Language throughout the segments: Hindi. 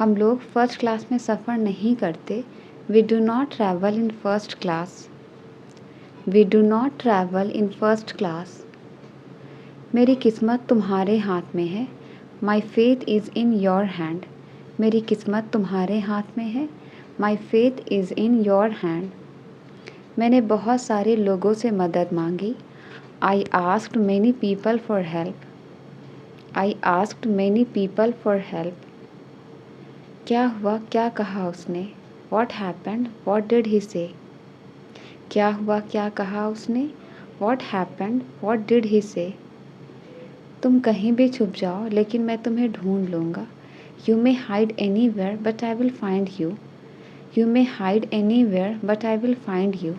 हम लोग फर्स्ट क्लास में सफ़र नहीं करते। We do not travel in first class. We do not travel in first class. मेरी किस्मत तुम्हारे हाथ में है। My faith is in your hand. मेरी किस्मत तुम्हारे हाथ में है। My faith is in your hand. मैंने बहुत सारे लोगों से मदद मांगी। I asked many people for help. I asked many people for help. क्या हुआ, क्या कहा उसने? What happened? What did he say? क्या हुआ, क्या कहा उसने? What happened? What did he say? तुम कहीं भी छुप जाओ लेकिन मैं तुम्हें ढूंढ लूँगा। You may hide anywhere but I will find you. You may hide anywhere but I will find you.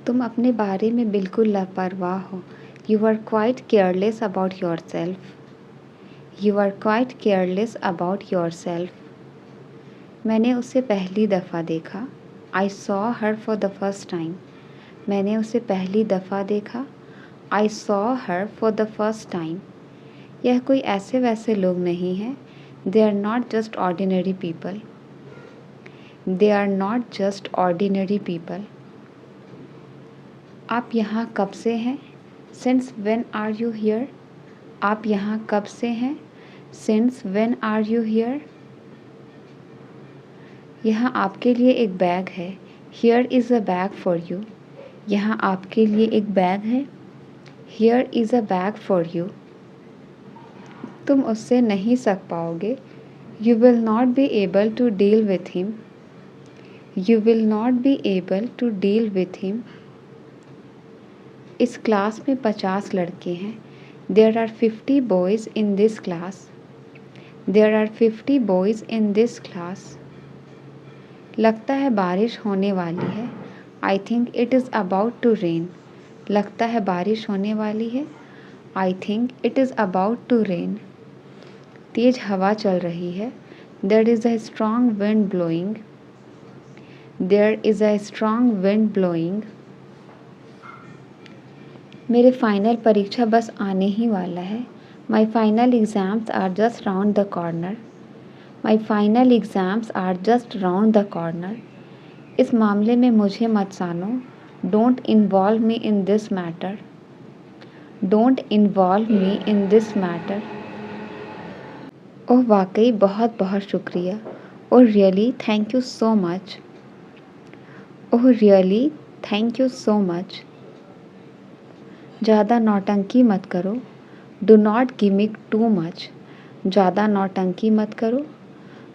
तुम अपने बारे में बिल्कुल लापरवाह हो। You are quite careless about yourself. You are quite careless about yourself. मैंने उसे पहली दफ़ा देखा। I saw her for the first time. मैंने उसे पहली दफ़ा देखा। I saw her for the first time. यह कोई ऐसे वैसे लोग नहीं हैं। They are not just ordinary people. They are not just ordinary people. आप यहाँ कब से हैं? Since when are you here? आप यहाँ कब से हैं? Since when are you here? यहाँ आपके लिए एक बैग है। Here is a bag for you. यहाँ आपके लिए एक बैग है। Here is a bag for you. तुम उससे नहीं सक पाओगे। You will not be able to deal with him. You will not be able to deal with him. इस क्लास में 50 लड़के हैं। There are 50 boys in this class. There are 50 boys in this class. लगता है बारिश होने वाली है। I think it is about to rain. लगता है बारिश होने वाली है। I think it is about to rain. तेज हवा चल रही है। There is a strong wind blowing. There is a strong wind blowing. मेरे फाइनल परीक्षा बस आने ही वाला है। My final exams are just round the corner. My final exams are just round the corner. इस मामले में मुझे मत जानो। Don't involve me in this matter. Don't involve me in this matter. ओह वाकई बहुत बहुत शुक्रिया। Oh really thank you so much. Oh really thank you so much. ज़्यादा नौटंकी मत करो। Do not gimmick too much. ज़्यादा नौटंकी मत करो।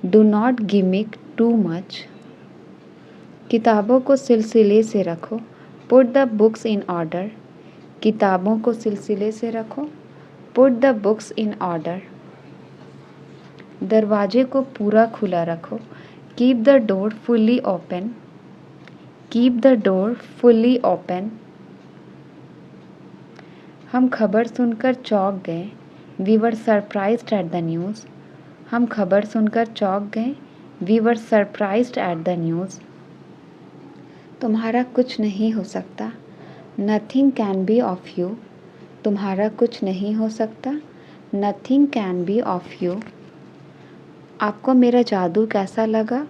Do not gimmick too much. किताबों को सिलसिले से रखो। Put the books in order. किताबों को सिलसिले से रखो। Put the books in order. दरवाजे को पूरा खुला रखो। Keep the door fully open. Keep the door fully open. हम खबर सुनकर चौंक गए। We were surprised at the news. हम खबर सुनकर चौंक गए। We were surprised at the news. तुम्हारा कुछ नहीं हो सकता। Nothing can be of you. तुम्हारा कुछ नहीं हो सकता। Nothing can be of you. आपको मेरा जादू कैसा लगा?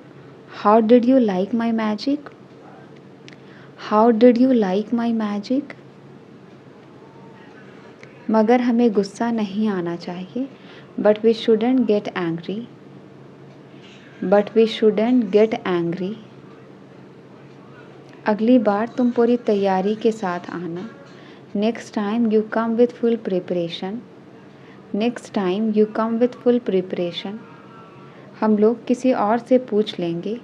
How did you like my magic? How did you like my magic? मगर हमें गुस्सा नहीं आना चाहिए। But we shouldn't get angry. But we shouldn't get angry. अगली बार तुम पूरी तैयारी के साथ आना। Next time you come with full preparation. Next time you come with full preparation. हम लोग किसी और से पूछ लेंगे।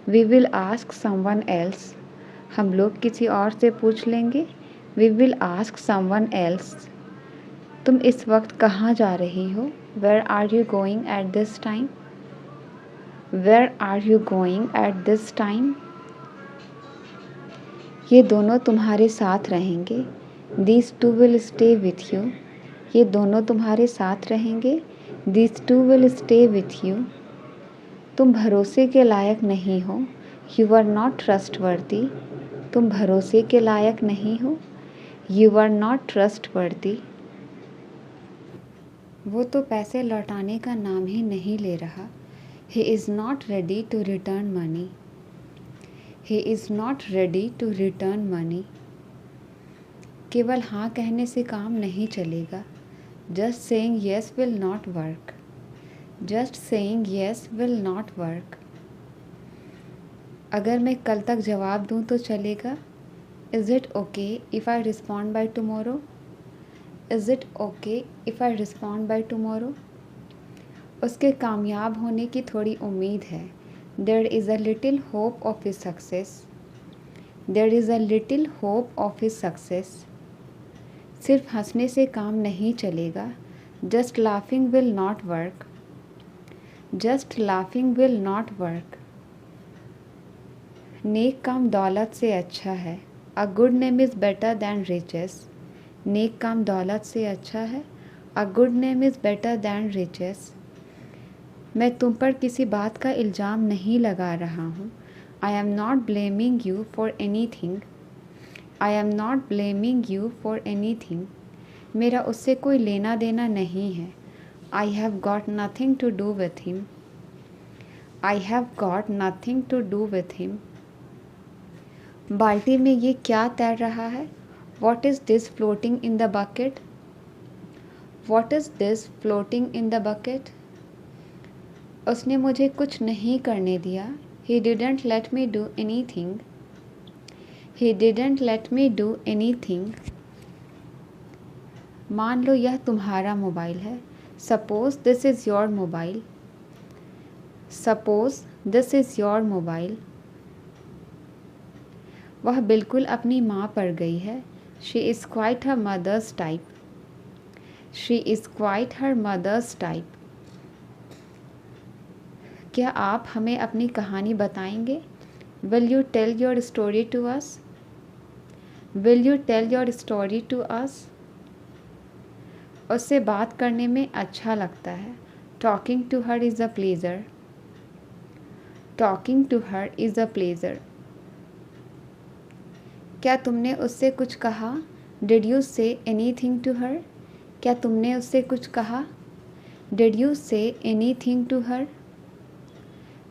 We will ask someone else. हम लोग किसी और से पूछ लेंगे। We will ask someone else. तुम इस वक्त कहाँ जा रही हो? Where are you going at this time? Where are you going at this time? ये दोनों तुम्हारे साथ रहेंगे। These two will stay with you. ये दोनों तुम्हारे साथ रहेंगे। These two will stay with you. तुम भरोसे के लायक नहीं हो। You are not trustworthy. तुम भरोसे के लायक नहीं हो। You are not trustworthy. वो तो पैसे लौटाने का नाम ही नहीं ले रहा। He is not ready to return money. He is not ready to return money. केवल हाँ कहने से काम नहीं चलेगा. Just saying yes will not work. Just saying yes will not work. अगर मैं कल तक जवाब दूँ तो चलेगा. Is it okay if I respond by tomorrow? Is it okay if I respond by tomorrow? उसके कामयाब होने की थोड़ी उम्मीद है. There is a little hope of his success. There is a little hope of his success. सिर्फ हंसने से काम नहीं चलेगा. Just laughing will not work. Just laughing will not work. नेक काम दौलत से अच्छा है. A good name is better than riches. नेक काम दौलत से अच्छा है. A good name is better than riches. मैं तुम पर किसी बात का इल्ज़ाम नहीं लगा रहा हूँ. I am not blaming you for anything. I am not blaming you for anything. मेरा उससे कोई लेना देना नहीं है. I have got nothing to do with him. I have got nothing to do with him. बाल्टी में ये क्या तैर रहा है? What is this floating in the bucket? What is this floating in the bucket? उसने मुझे कुछ नहीं करने दिया. He didn't let me do anything. He didn't let me do anything. मान लो यह तुम्हारा मोबाइल है. Suppose this is your mobile. Suppose this is your mobile. वह बिल्कुल अपनी माँ पर गई है. She is quite her mother's type. She is quite her mother's type. क्या आप हमें अपनी कहानी बताएंगे? Will you tell your story to us? Will you tell your story to us? उससे बात करने में अच्छा लगता है. Talking to her is a pleasure. Talking to her is a pleasure. क्या तुमने उससे कुछ कहा? Did you say anything to her? क्या तुमने उससे कुछ कहा? Did you say anything to her?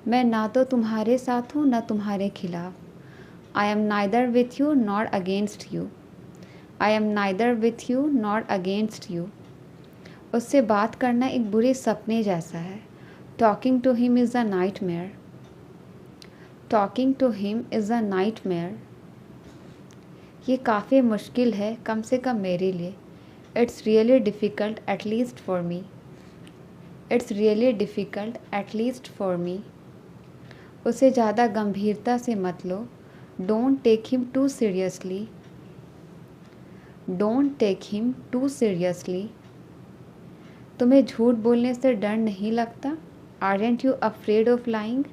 मैं ना तो तुम्हारे साथ हूँ ना तुम्हारे खिलाफ. I am neither with you nor against you. I am neither with you nor against you. उससे बात करना एक बुरे सपने जैसा है. Talking to him is a nightmare. Talking to him is a nightmare. ये काफ़ी मुश्किल है कम से कम मेरे लिए. It's really difficult at least for me. It's really difficult at least for me. उसे ज़्यादा गंभीरता से मत लो. Don't take him too seriously. Don't take him too seriously. तुम्हें झूठ बोलने से डर नहीं लगता? Aren't you afraid of lying?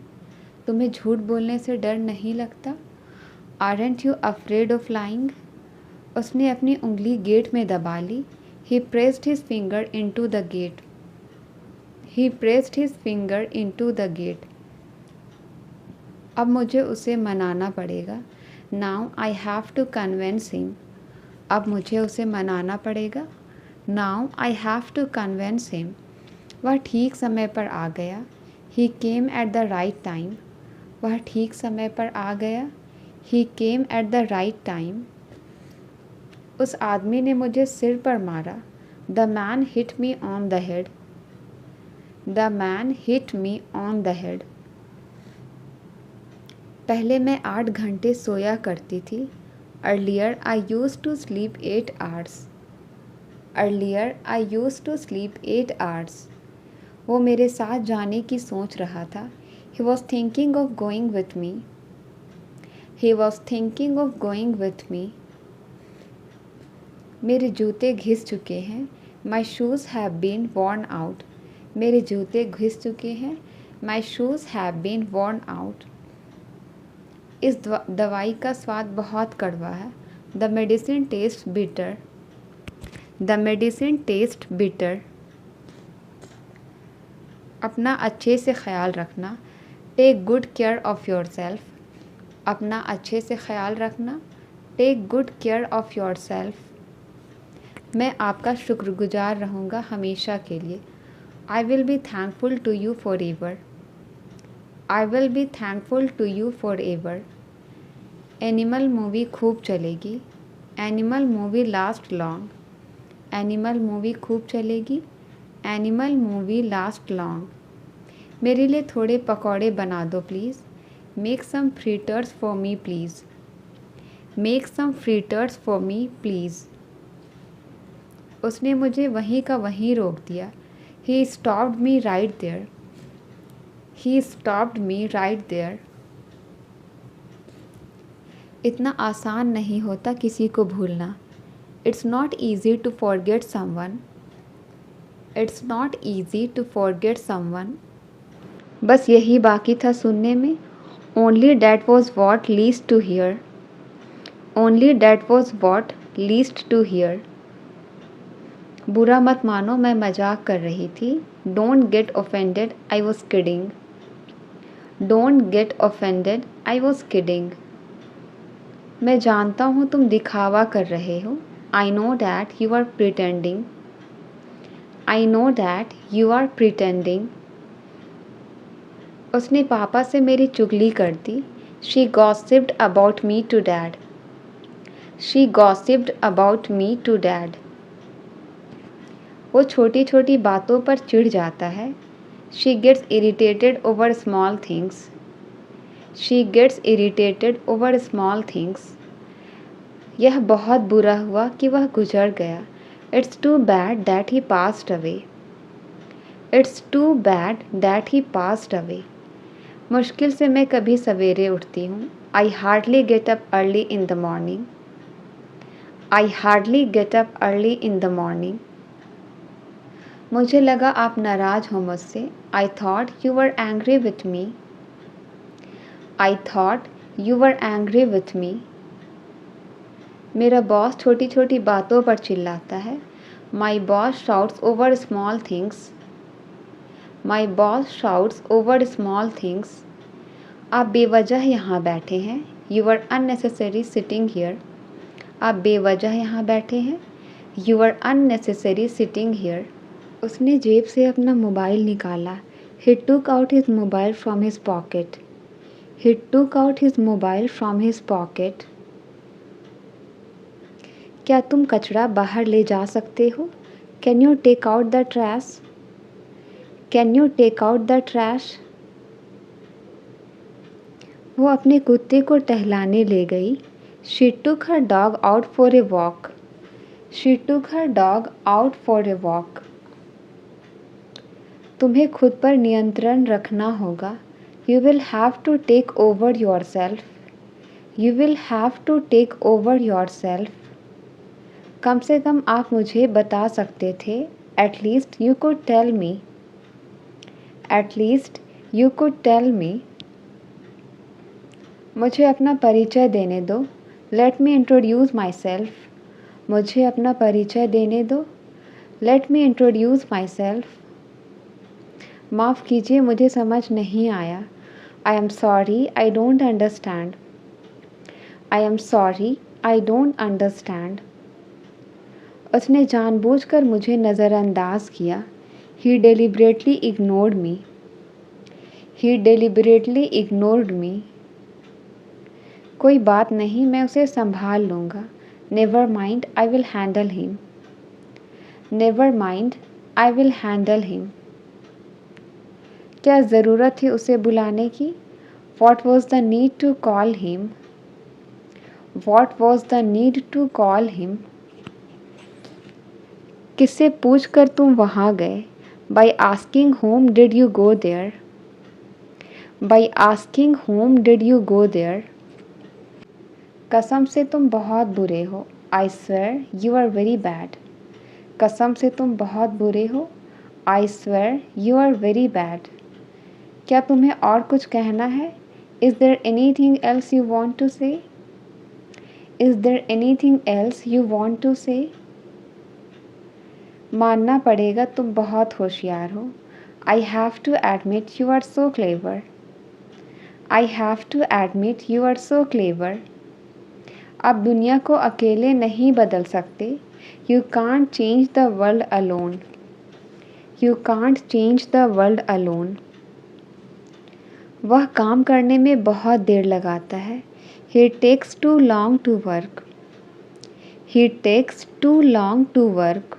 तुम्हें झूठ बोलने से डर नहीं लगता? Aren't you afraid of lying? उसने अपनी उंगली गेट में दबा ली. He pressed his finger into the gate. He pressed his finger into the gate. अब मुझे उसे मनाना पड़ेगा. Now I have to convince him. अब मुझे उसे मनाना पड़ेगा. Now I have to convince him. वह ठीक समय पर आ गया. He came at the right time. वह ठीक समय पर आ गया. He came at the right time. उस आदमी ने मुझे सिर पर मारा. The man hit me on the head. The man hit me on the head. पहले मैं 8 घंटे सोया करती थी. Earlier I used to sleep 8 hours. Earlier I used to sleep 8 hours. वो मेरे साथ जाने की सोच रहा था. He was thinking of going with me. He was thinking of going with me. मेरे जूते घिस चुके हैं. My shoes have been worn out. मेरे जूते घिस चुके हैं. My shoes have been worn out. इस दवाई का स्वाद बहुत कड़वा है. The medicine tastes bitter. The medicine tastes bitter. अपना अच्छे से ख्याल रखना. Take good care of yourself. अपना अच्छे से ख्याल रखना. Take good care of yourself. मैं आपका शुक्रगुजार रहूँगा हमेशा के लिए. I will be thankful to you forever. I will be thankful to you forever. Animal movie खूब चलेगी। Animal movie last long. Animal movie खूब चलेगी। Animal movie last long. मेरे लिए थोड़े पकौड़े बना दो please. Make some fritters for me please. Make some fritters for me please. उसने मुझे वहीं का वहीं रोक दिया। He stopped me right there. He stopped me right there. इतना आसान नहीं होता किसी को भूलना। It's not easy to forget someone. It's not easy to forget someone. बस यही बाकी था सुनने में। Only that was what least to hear. Only that was what least to hear. बुरा मत मानो, मैं मजाक कर रही थी। Don't get offended, I was kidding. Don't get offended, I was kidding. मैं जानता हूँ तुम दिखावा कर रहे हो। I know that you are pretending. I know that you are pretending. उसने पापा से मेरी चुगली कर दी। She gossiped about me to dad. She gossiped about me to dad. वो छोटी छोटी बातों पर चिढ़ जाता है। She gets irritated over small things. She gets irritated over small things. यह बहुत बुरा हुआ कि वह गुजर गया। It's too bad that he passed away. It's too bad that he passed away. मुश्किल से मैं कभी सवेरे उठती हूँ। I hardly get up early in the morning. I hardly get up early in the morning. मुझे लगा आप नाराज़ हो मुझसे। I thought you were angry with me. I thought you were angry with me. मेरा बॉस छोटी छोटी बातों पर चिल्लाता है। My boss shouts over small things. My boss shouts over small things. आप बेवजह यहाँ बैठे हैं। You are unnecessary sitting here. आप बेवजह यहाँ बैठे हैं। You are unnecessary sitting here. उसने जेब से अपना मोबाइल निकाला। He took out his mobile from his pocket. He took out his mobile from his pocket. क्या तुम कचरा बाहर ले जा सकते हो? Can you take out the trash? Can you take out the trash? वो अपने कुत्ते को टहलाने ले गई। She took her dog out for a walk. She took her dog out for a walk. तुम्हें खुद पर नियंत्रण रखना होगा। You will have to take over yourself. You will have to take over yourself. कम से कम आप मुझे बता सकते थे। At least you could tell me. At least you could tell me. मुझे अपना परिचय देने दो। Let me introduce myself. मुझे अपना परिचय देने दो। Let me introduce myself. माफ़ कीजिए, मुझे समझ नहीं आया। आई am sorry, I don't understand. I am sorry, I don't understand. उसने जानबूझकर मुझे नज़रअंदाज किया। He deliberately ignored me. He deliberately ignored me. कोई बात नहीं, मैं उसे संभाल लूँगा। Never mind, I will handle him. Never mind, I will handle him. क्या ज़रूरत थी उसे बुलाने की? What was the need to call him? What was the need to call him? किससे पूछ कर तुम वहाँ गए? By asking home did you go there? By asking home did you go there? कसम से तुम बहुत बुरे हो। I swear you are very bad. कसम से तुम बहुत बुरे हो। I swear you are very bad. क्या तुम्हें और कुछ कहना है? Is there anything else you want to say? Is there anything else you want to say? मानना पड़ेगा तुम बहुत होशियार हो। I have to admit you are so clever. I have to admit you are so clever. आप दुनिया को अकेले नहीं बदल सकते। You can't change the world alone. You can't change the world alone. वह काम करने में बहुत देर लगाता है। He takes too long to work. He takes too long to work.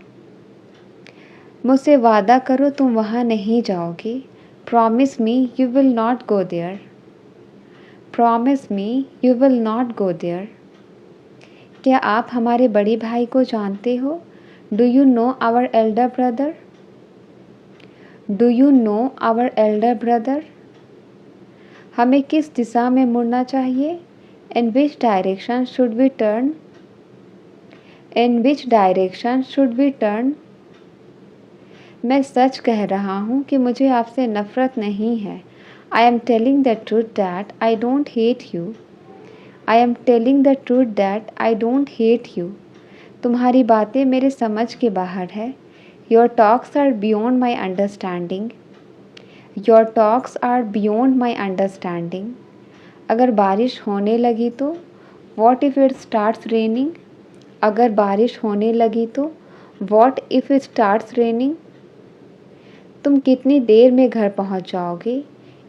मुझसे वादा करो तुम वहाँ नहीं जाओगे। Promise me you will not go there. Promise me you will not go there. क्या आप हमारे बड़े भाई को जानते हो? Do you know our elder brother? Do you know our elder brother? हमें किस दिशा में मुड़ना चाहिए? In which direction should we turn? In which direction should we turn? मैं सच कह रहा हूँ कि मुझे आपसे नफ़रत नहीं है। I am telling the truth that I don't hate you. I am telling the truth that I don't hate you. तुम्हारी बातें मेरे समझ के बाहर है। Your talks are beyond my understanding. Your talks are beyond my understanding. अगर बारिश होने लगी तो What if it starts raining? अगर बारिश होने लगी तो What if it starts raining? तुम कितनी देर में घर पहुंच जाओगे?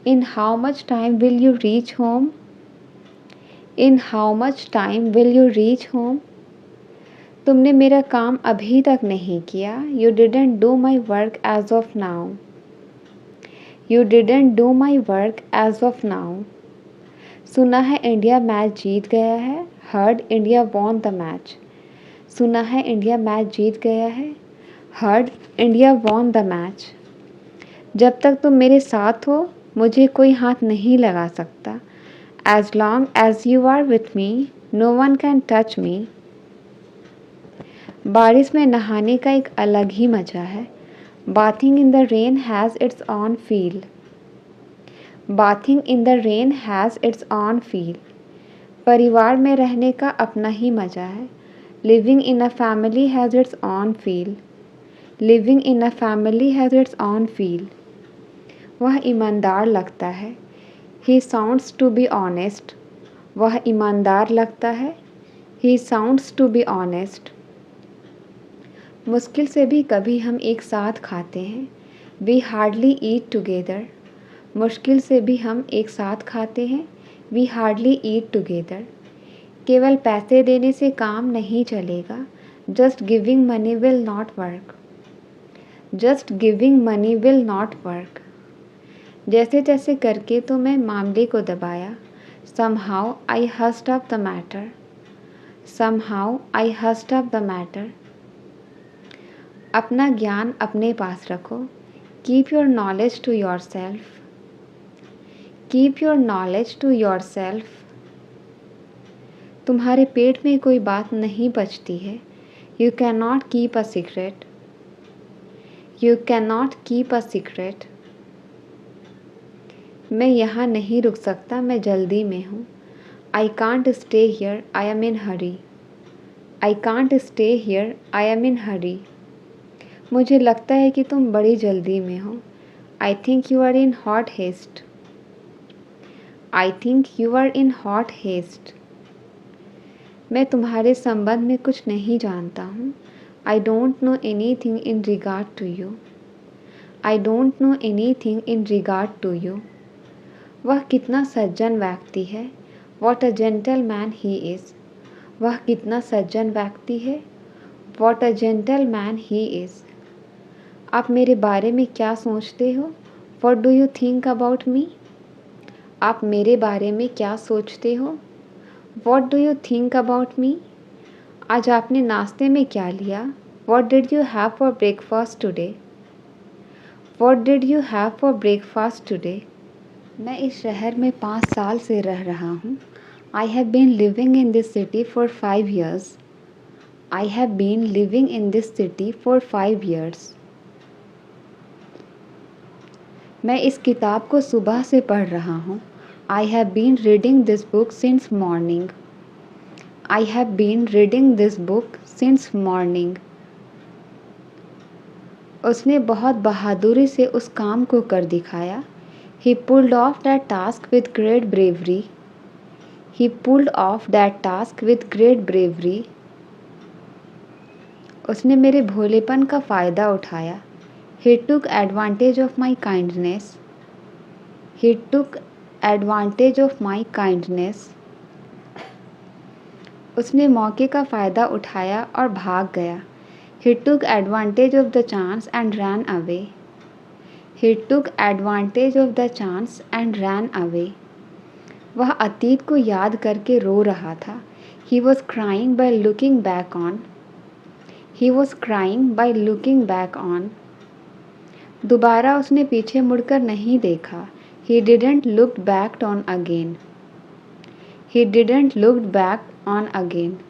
In how much time will you reach home? In how much time will you reach home? तुमने मेरा काम अभी तक नहीं किया। You didn't do my work as of now. You didn't do my work as of now. सुना है इंडिया मैच जीत गया है। Heard India won the match. सुना है इंडिया मैच जीत गया है। Heard India won the match. जब तक तुम मेरे साथ हो मुझे कोई हाथ नहीं लगा सकता। As long as you are with me, no one can touch me. बारिश में नहाने का एक अलग ही मज़ा है। Bathing in the rain has its own feel. Bathing in the rain has its own feel. परिवार में रहने का अपना ही मज़ा है। Living in a family has its own feel. Living in a family has its own feel. वह ईमानदार लगता है। He sounds to be honest. वह ईमानदार लगता है। He sounds to be honest. मुश्किल से भी कभी हम एक साथ खाते हैं। We hardly eat together. मुश्किल से भी हम एक साथ खाते हैं। We hardly eat together. केवल पैसे देने से काम नहीं चलेगा। Just giving money will not work. Just giving money will not work. जैसे तैसे करके तो मैं मामले को दबाया। Somehow I hushed up the matter. Somehow I hushed up the matter. अपना ज्ञान अपने पास रखो। Keep your knowledge to yourself. Keep your knowledge to yourself. तुम्हारे पेट में कोई बात नहीं बचती है। You cannot keep a secret. You cannot keep a secret. मैं यहाँ नहीं रुक सकता, मैं जल्दी में हूँ। I can't stay here, I am in hurry. I can't stay here, I am in hurry. मुझे लगता है कि तुम बड़ी जल्दी में हो। I think you are in hot haste. I think you are in hot haste. मैं तुम्हारे संबंध में कुछ नहीं जानता हूँ। I don't know anything in regard to you. I don't know anything in regard to you. वह कितना सज्जन व्यक्ति है। What a gentleman he is. वह कितना सज्जन व्यक्ति है। What a gentleman he is. आप मेरे बारे में क्या सोचते हो? What do you think about me? आप मेरे बारे में क्या सोचते हो? What do you think about me? आज आपने नाश्ते में क्या लिया? What did you have for breakfast today? What did you have for breakfast today? मैं इस शहर में 5 साल से रह रहा हूँ। I have been living in this city for 5 years. I have been living in this city for 5 years. मैं इस किताब को सुबह से पढ़ रहा हूँ। I have been reading this book since morning. I have been reading this book since morning. उसने बहुत बहादुरी से उस काम को कर दिखाया। He pulled off that task with great bravery. He pulled off that task with great bravery. उसने मेरे भोलेपन का फ़ायदा उठाया। He took advantage of my kindness. He took advantage of my kindness. उसने मौके का फ़ायदा उठाया और भाग गया। He took advantage of the chance and ran away. He took advantage of the chance and ran away. वह अतीत को याद करके रो रहा था। He was crying by looking back on. He was crying by looking back on. दोबारा उसने पीछे मुड़कर नहीं देखा। He didn't look back on again. He didn't look back on again.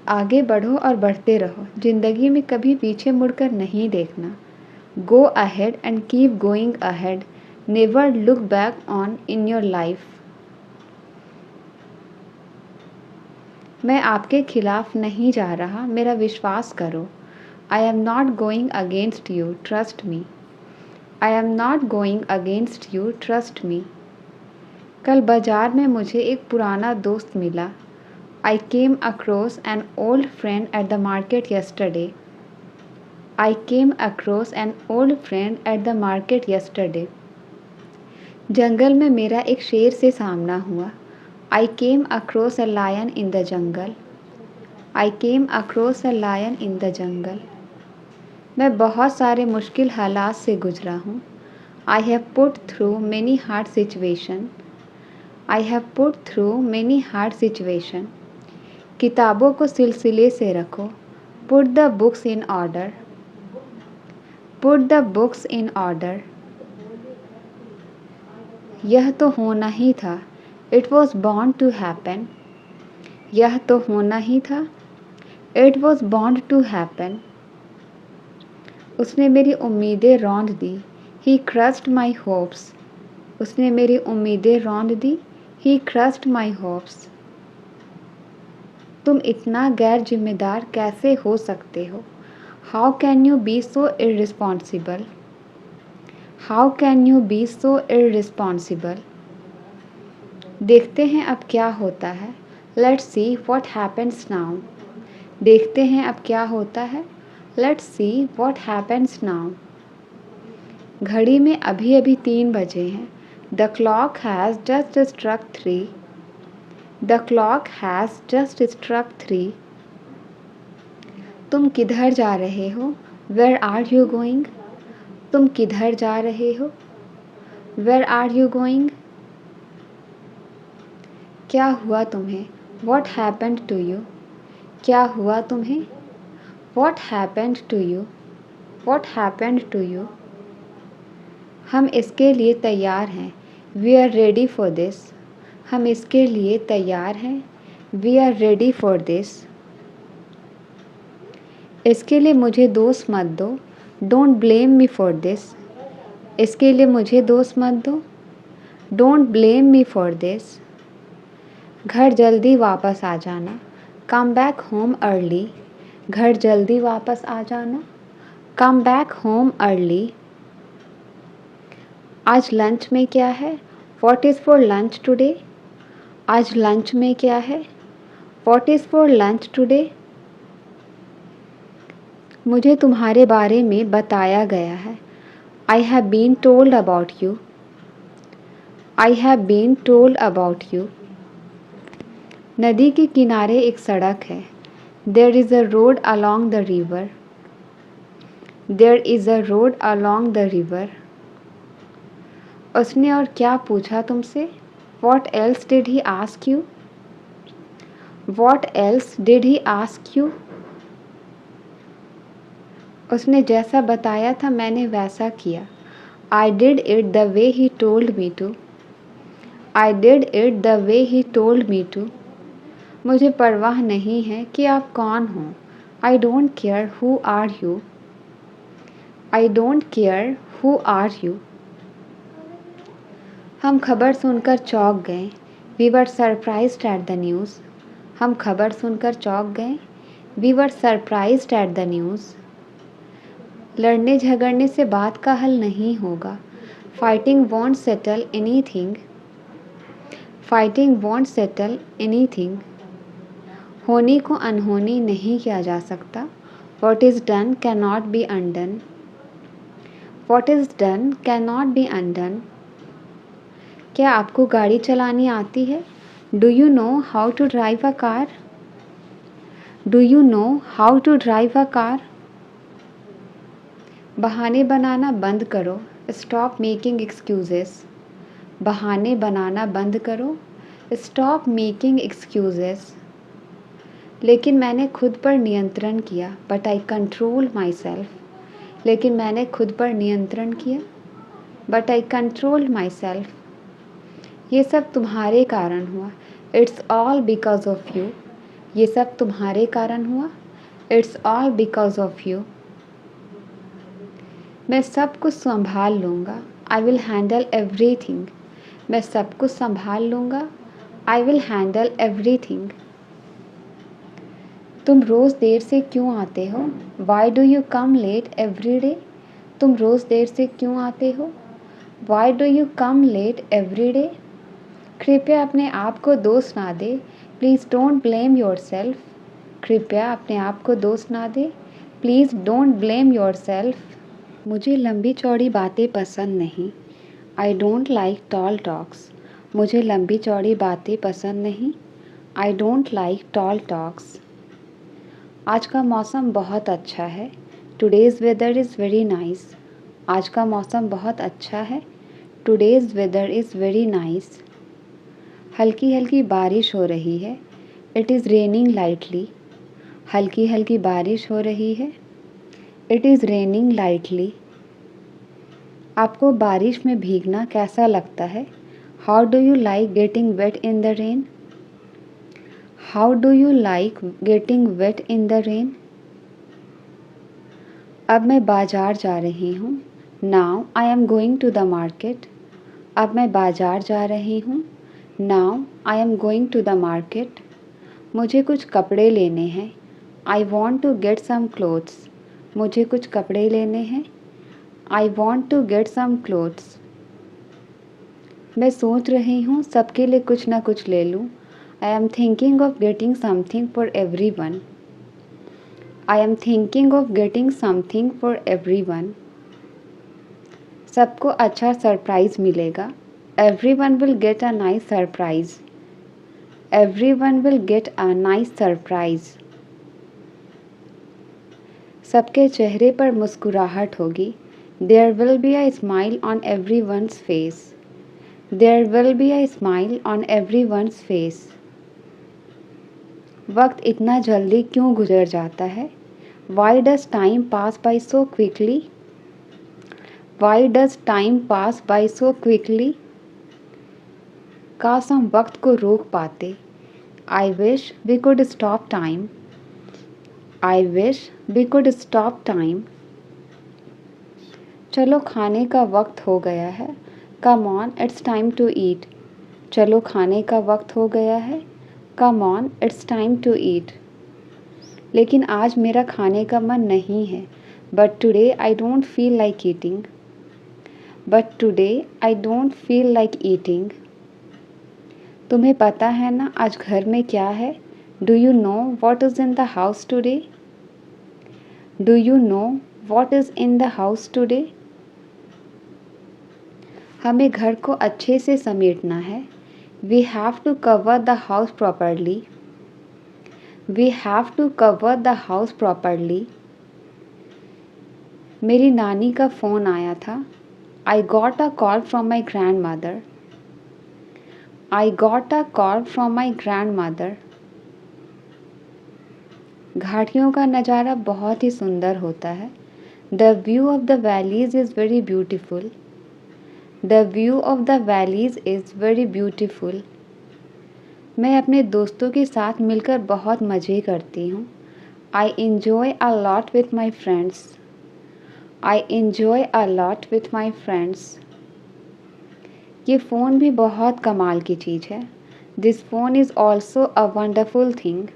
आगे बढ़ो और बढ़ते रहो, जिंदगी में कभी पीछे मुड़कर नहीं देखना। Go ahead and keep going ahead. Never look back on in your life. मैं आपके खिलाफ नहीं जा रहा, मेरा विश्वास करो। I am not going against you, trust me. I am not going against you, trust me. कल बाजार में मुझे एक पुराना दोस्त मिला। I came across an old friend at the market yesterday. I came across an old friend at the market yesterday. जंगल में मेरा एक शेर से सामना हुआ। I came across a lion in the jungle. I came across a lion in the jungle. मैं बहुत सारे मुश्किल हालात से गुजरा हूँ। I have put through many hard situations. I have put through many hard situations. किताबों को सिलसिले से रखो। Put the books in order. Put the books in order. यह तो होना ही था। It was bound to happen. यह तो होना ही था। It was bound to happen. उसने मेरी उम्मीदें रौंद दी। He crushed my hopes. उसने मेरी उम्मीदें रौंद दी। He crushed my hopes. तुम इतना गैर जिम्मेदार कैसे हो सकते हो? How can you be so irresponsible? How can you be so irresponsible? देखते हैं अब क्या होता है। Let's see what happens now. देखते हैं अब क्या होता है। Let's see what happens now. घड़ी में अभी अभी 3 बजे हैं। The clock has just struck 3. The clock has just struck 3. तुम किधर जा रहे हो? Where are you going? तुम किधर जा रहे हो? Where are you going? क्या हुआ तुम्हें? What happened to you? क्या हुआ तुम्हें? What happened to you? What happened to you? हम इसके लिए तैयार हैं। We are ready for this. हम इसके लिए तैयार हैं। We are ready for this. इसके लिए मुझे दोष मत दो। Don't blame me for this. इसके लिए मुझे दोष मत दो। Don't blame me for this. घर जल्दी वापस आ जाना। Come back home early. घर जल्दी वापस आ जाना। Come back home early. आज लंच में क्या है? What is for lunch today? आज लंच में क्या है? What is for lunch today? मुझे तुम्हारे बारे में बताया गया है। I have been told about you. I have been told about you. नदी के किनारे एक सड़क है। There is a road along the river. There is a road along the river. उसने और क्या पूछा तुमसे? What else did he ask you? What else did he ask you? उसने जैसा बताया था मैंने वैसा किया। I did it the way he told me to. I did it the way he told me to. मुझे परवाह नहीं है कि आप कौन हो। I don't care who are you. I don't care who are you. हम खबर सुनकर चौंक गए। We were surprised at the news. हम खबर सुनकर चौंक गए। We were surprised at the news. लड़ने झगड़ने से बात का हल नहीं होगा। Fighting won't settle anything. Fighting won't settle anything. होनी को अनहोनी नहीं किया जा सकता। What is done cannot be undone. What is done cannot be undone. क्या आपको गाड़ी चलानी आती है? Do you know how to drive a car? Do you know how to drive a car? बहाने बनाना बंद करो। Stop making excuses. बहाने बनाना बंद करो। Stop making excuses. लेकिन मैंने खुद पर नियंत्रण किया, but I control myself. लेकिन मैंने खुद पर नियंत्रण किया, but I control myself. ये सब तुम्हारे कारण हुआ। It's all because of you. ये सब तुम्हारे कारण हुआ। It's all because of you. मैं सब कुछ संभाल लूँगा। I will handle everything. मैं सब कुछ संभाल लूँगा। I will handle everything. तुम रोज़ देर से क्यों आते हो? Why do you come late every day? तुम रोज़ देर से क्यों आते हो? Why do you come late every day? कृपया अपने आप को दोष ना दे। Please don't blame yourself. कृपया अपने आप को दोष ना दे। Please don't blame yourself. मुझे लंबी चौड़ी बातें पसंद नहीं। I don't like tall talks. मुझे लंबी चौड़ी बातें पसंद नहीं। I don't like tall talks. आज का मौसम बहुत अच्छा है। Today's weather is very nice. आज का मौसम बहुत अच्छा है। Today's weather is very nice. हल्की हल्की बारिश हो रही है। It is raining lightly. हल्की हल्की बारिश हो रही है। It is raining lightly. आपको बारिश में भीगना कैसा लगता है? How do you like getting wet in the rain? How do you like getting wet in the rain? अब मैं बाज़ार जा रही हूँ। Now I am going to the market. अब मैं बाज़ार जा रही हूँ। Now I am going to the market. मुझे कुछ कपड़े लेने हैं। I want to get some clothes. मुझे कुछ कपड़े लेने हैं। I want to get some clothes. मैं सोच रही हूँ सबके लिए कुछ ना कुछ ले लूँ। I am thinking of getting something for everyone. I am thinking of getting something for everyone. सबको अच्छा सरप्राइज़ मिलेगा। Everyone will get a nice surprise. Everyone will get a nice surprise. सबके चेहरे पर मुस्कुराहट होगी। There will be a smile on everyone's face. There will be a smile on everyone's face. वक्त इतना जल्दी क्यों गुजर जाता है? Y does time pass by so quickly? Why does time pass by so quickly? काश हम वक्त को रोक पाते। I wish we could stop time. I wish we could stop time. चलो खाने का वक्त हो गया है। Come on it's time to eat. चलो खाने का वक्त हो गया है। Come on it's time to eat. लेकिन आज मेरा खाने का मन नहीं है। But today I don't feel like eating. But today I don't feel like eating. तुम्हें पता है ना आज घर में क्या है? Do you know what is in the house today? Do you know what is in the house today? हमें घर को अच्छे से समेटना है। We have to cover the house properly. We have to cover the house properly. मेरी नानी का फ़ोन आया था। I got a call from my grand mother. I got a call from my grand mother. घाटियों का नज़ारा बहुत ही सुंदर होता है। The view of the valleys is very beautiful. The view of the valleys is very beautiful. मैं अपने दोस्तों के साथ मिलकर बहुत मज़े करती हूँ। I enjoy a lot with my friends. I enjoy a lot with my friends. ये फ़ोन भी बहुत कमाल की चीज़ है। This phone is also a wonderful thing.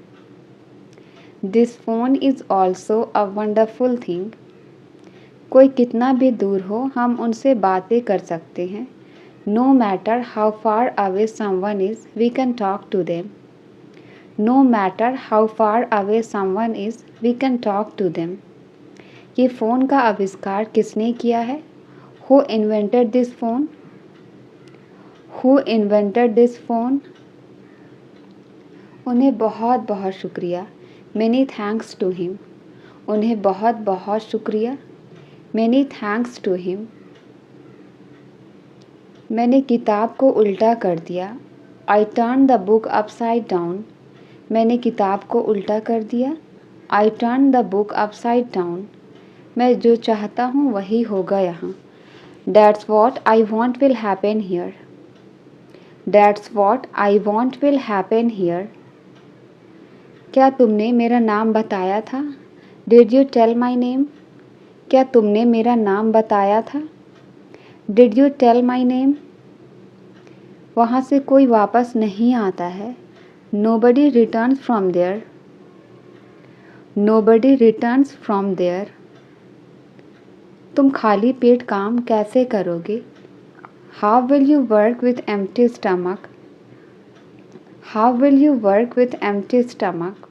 This phone is also a wonderful thing. कोई कितना भी दूर हो हम उनसे बातें कर सकते हैं। No matter how far away someone is we can talk to them. No matter how far away someone is we can talk to them. ये फ़ोन का आविष्कार किसने किया है? Who invented this phone? Who invented this phone? उन्हें बहुत बहुत शुक्रिया, मैनी थैंक्स टू हिम। उन्हें बहुत बहुत शुक्रिया, मैनी थैंक्स टू हिम। मैंने किताब को उल्टा कर दिया, I turn the book upside down. मैंने किताब को उल्टा कर दिया, I turn the book upside down. मैं जो चाहता हूँ वही होगा यहाँ। That's what I want will happen here. That's what I want will happen here. क्या तुमने मेरा नाम बताया था? Did you tell my name? क्या तुमने मेरा नाम बताया था? Did you tell my name? वहाँ से कोई वापस नहीं आता है। Nobody returns from there. Nobody returns from there. तुम खाली पेट काम कैसे करोगे? How will you work with empty stomach? How will you work with empty stomach?